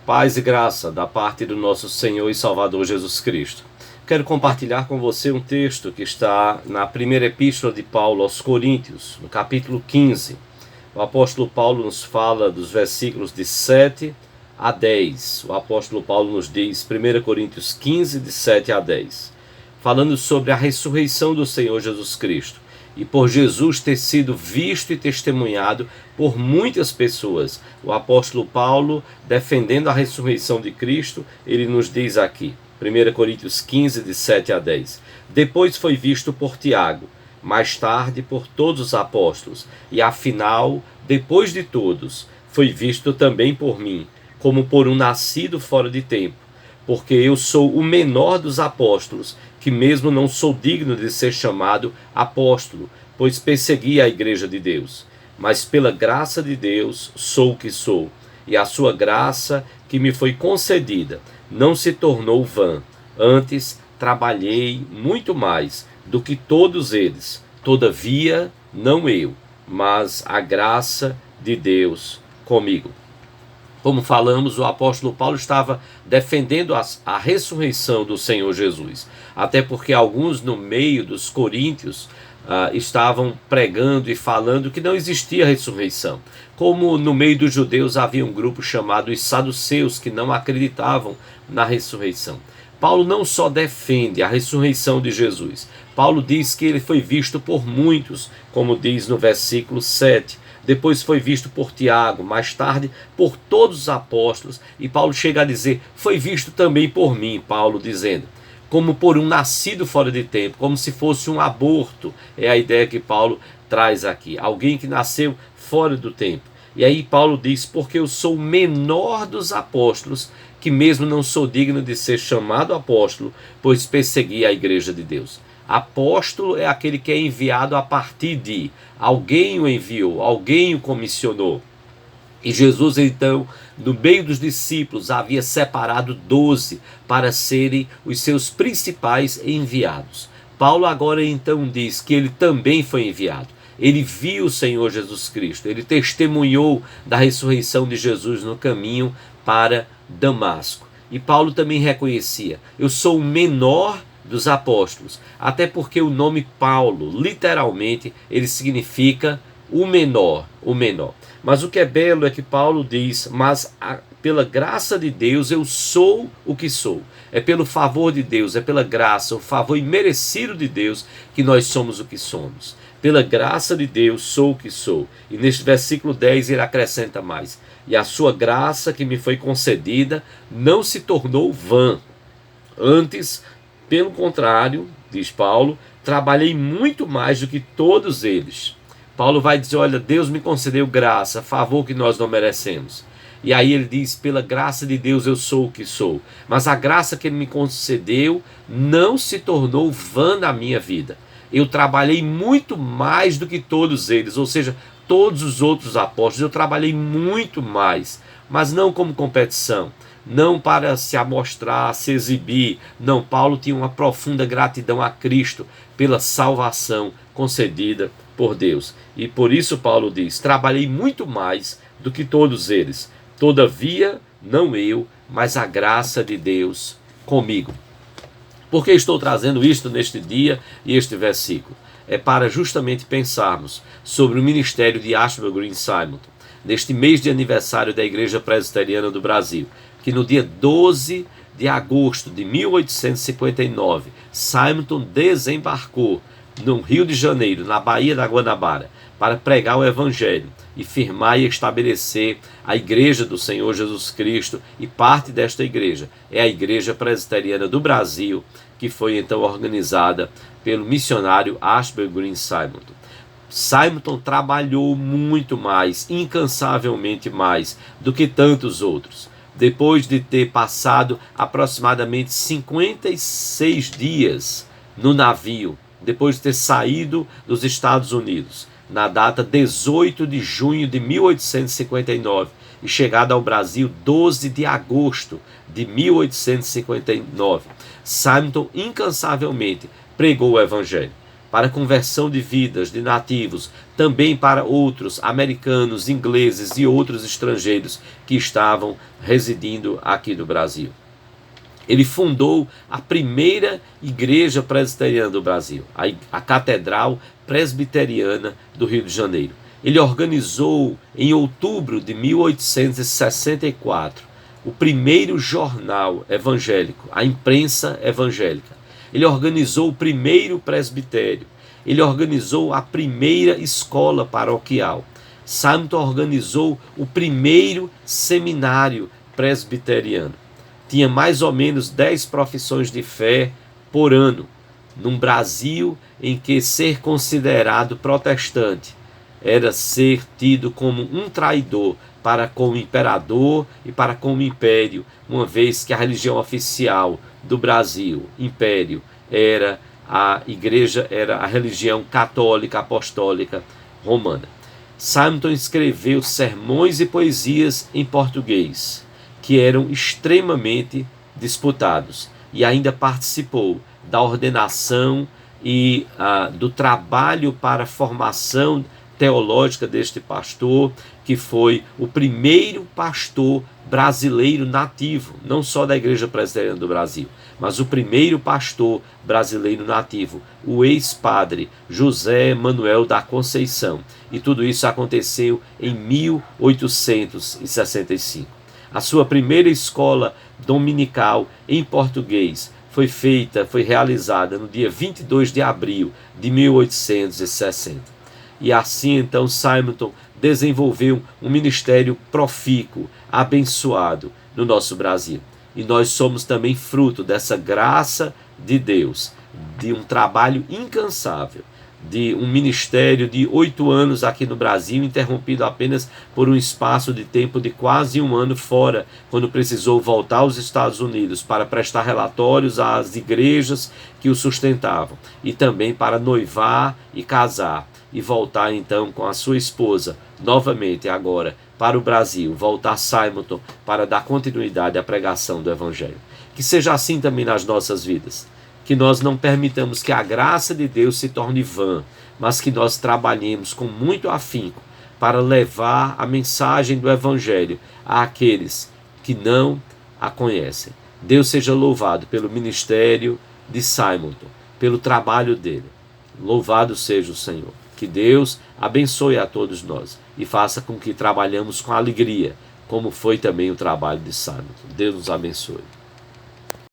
Paz e graça da parte do nosso Senhor e Salvador Jesus Cristo. Quero compartilhar com você um texto que está na primeira epístola de Paulo aos Coríntios, no capítulo 15. O apóstolo Paulo nos fala dos versículos de 7 a 10. O apóstolo Paulo nos diz, 1 Coríntios 15, de 7 a 10, falando sobre a ressurreição do Senhor Jesus Cristo. E por Jesus ter sido visto e testemunhado por muitas pessoas. O apóstolo Paulo, defendendo a ressurreição de Cristo, ele nos diz aqui, 1 Coríntios 15, de 7 a 10. Depois foi visto por Tiago, mais tarde por todos os apóstolos, e afinal, depois de todos, foi visto também por mim, como por um nascido fora de tempo, porque eu sou o menor dos apóstolos, que mesmo não sou digno de ser chamado apóstolo, pois persegui a igreja de Deus. Mas pela graça de Deus sou o que sou, e a sua graça que me foi concedida não se tornou vã. Antes trabalhei muito mais do que todos eles, todavia não eu, mas a graça de Deus comigo. Como falamos, o apóstolo Paulo estava defendendo a ressurreição do Senhor Jesus. Até porque alguns no meio dos coríntios estavam pregando e falando que não existia ressurreição. Como no meio dos judeus havia um grupo chamado os saduceus, que não acreditavam na ressurreição. Paulo não só defende a ressurreição de Jesus. Paulo diz que ele foi visto por muitos, como diz no versículo 7. Depois foi visto por Tiago, mais tarde por todos os apóstolos, e Paulo chega a dizer, foi visto também por mim, Paulo dizendo, como por um nascido fora de tempo, como se fosse um aborto, é a ideia que Paulo traz aqui, alguém que nasceu fora do tempo. E aí Paulo diz, porque eu sou o menor dos apóstolos, que mesmo não sou digno de ser chamado apóstolo, pois persegui a igreja de Deus. Apóstolo é aquele que é enviado a partir de alguém o enviou, alguém o comissionou. E Jesus, então, no meio dos discípulos, havia separado 12 para serem os seus principais enviados. Paulo agora então diz que ele também foi enviado. Ele viu o Senhor Jesus Cristo, ele testemunhou da ressurreição de Jesus no caminho para Damasco. E Paulo também reconhecia, eu sou o menor dos apóstolos, até porque o nome Paulo, literalmente, ele significa o menor, o menor. Mas o que é belo é que Paulo diz, mas pela graça de Deus eu sou o que sou. É pelo favor de Deus, é pela graça, o favor imerecido de Deus que nós somos o que somos. Pela graça de Deus sou o que sou. E neste versículo 10 ele acrescenta mais. E a sua graça que me foi concedida não se tornou vã. Antes, pelo contrário, diz Paulo, trabalhei muito mais do que todos eles. Paulo vai dizer, olha, Deus me concedeu graça, favor que nós não merecemos. E aí ele diz, pela graça de Deus eu sou o que sou. Mas a graça que ele me concedeu não se tornou vã na minha vida. Eu trabalhei muito mais do que todos eles, ou seja, todos os outros apóstolos, eu trabalhei muito mais, mas não como competição. Não para se amostrar, se exibir. Não, Paulo tinha uma profunda gratidão a Cristo pela salvação concedida por Deus. E por isso Paulo diz, trabalhei muito mais do que todos eles. Todavia, não eu, mas a graça de Deus comigo. Por que estou trazendo isto neste dia e este versículo? É para justamente pensarmos sobre o ministério de Ashby Green Simonton, neste mês de aniversário da Igreja Presbiteriana do Brasil, que no dia 12 de agosto de 1859, Simonton desembarcou no Rio de Janeiro, na Baía da Guanabara, para pregar o Evangelho e firmar e estabelecer a Igreja do Senhor Jesus Cristo, e parte desta igreja é a Igreja Presbiteriana do Brasil, que foi então organizada pelo missionário Ashby Green Simonton. Simonton trabalhou muito mais, incansavelmente mais, do que tantos outros. Depois de ter passado aproximadamente 56 dias no navio, depois de ter saído dos Estados Unidos, na data 18 de junho de 1859, e chegado ao Brasil 12 de agosto de 1859, Simonton incansavelmente pregou o Evangelho. para conversão de vidas de nativos, também para outros americanos, ingleses e outros estrangeiros que estavam residindo aqui no Brasil. Ele fundou a primeira igreja presbiteriana do Brasil, a Catedral Presbiteriana do Rio de Janeiro. Ele organizou, em outubro de 1864, o primeiro jornal evangélico, a imprensa evangélica. Ele organizou o primeiro presbitério. Ele organizou a primeira escola paroquial. Simonton organizou o primeiro seminário presbiteriano. Tinha mais ou menos 10 profissões de fé por ano, num Brasil em que ser considerado protestante era ser tido como um traidor para com o imperador e para com o império, uma vez que a religião oficial do Brasil, império, era a igreja, era a religião católica apostólica romana. Simonton escreveu sermões e poesias em português, que eram extremamente disputados, e ainda participou da ordenação e do trabalho para a formação teológica deste pastor, que foi o primeiro pastor brasileiro nativo, não só da Igreja Presbiteriana do Brasil, mas o primeiro pastor brasileiro nativo, o ex-padre José Manuel da Conceição. E tudo isso aconteceu em 1865. A sua primeira escola dominical em português foi realizada no dia 22 de abril de 1860. E assim então Simonton desenvolveu um ministério profícuo, abençoado no nosso Brasil. E nós somos também fruto dessa graça de Deus, de um trabalho incansável, de um ministério de 8 anos aqui no Brasil, interrompido apenas por um espaço de tempo de quase um ano fora, quando precisou voltar aos Estados Unidos para prestar relatórios às igrejas que o sustentavam, e também para noivar e casar, e voltar então com a sua esposa, novamente agora, para o Brasil, voltar Simonton para dar continuidade à pregação do Evangelho. Que seja assim também nas nossas vidas. Que nós não permitamos que a graça de Deus se torne vã, mas que nós trabalhemos com muito afinco para levar a mensagem do Evangelho àqueles que não a conhecem. Deus seja louvado pelo ministério de Simonton, pelo trabalho dele. Louvado seja o Senhor. Que Deus abençoe a todos nós e faça com que trabalhemos com alegria, como foi também o trabalho de Simonton. Deus nos abençoe.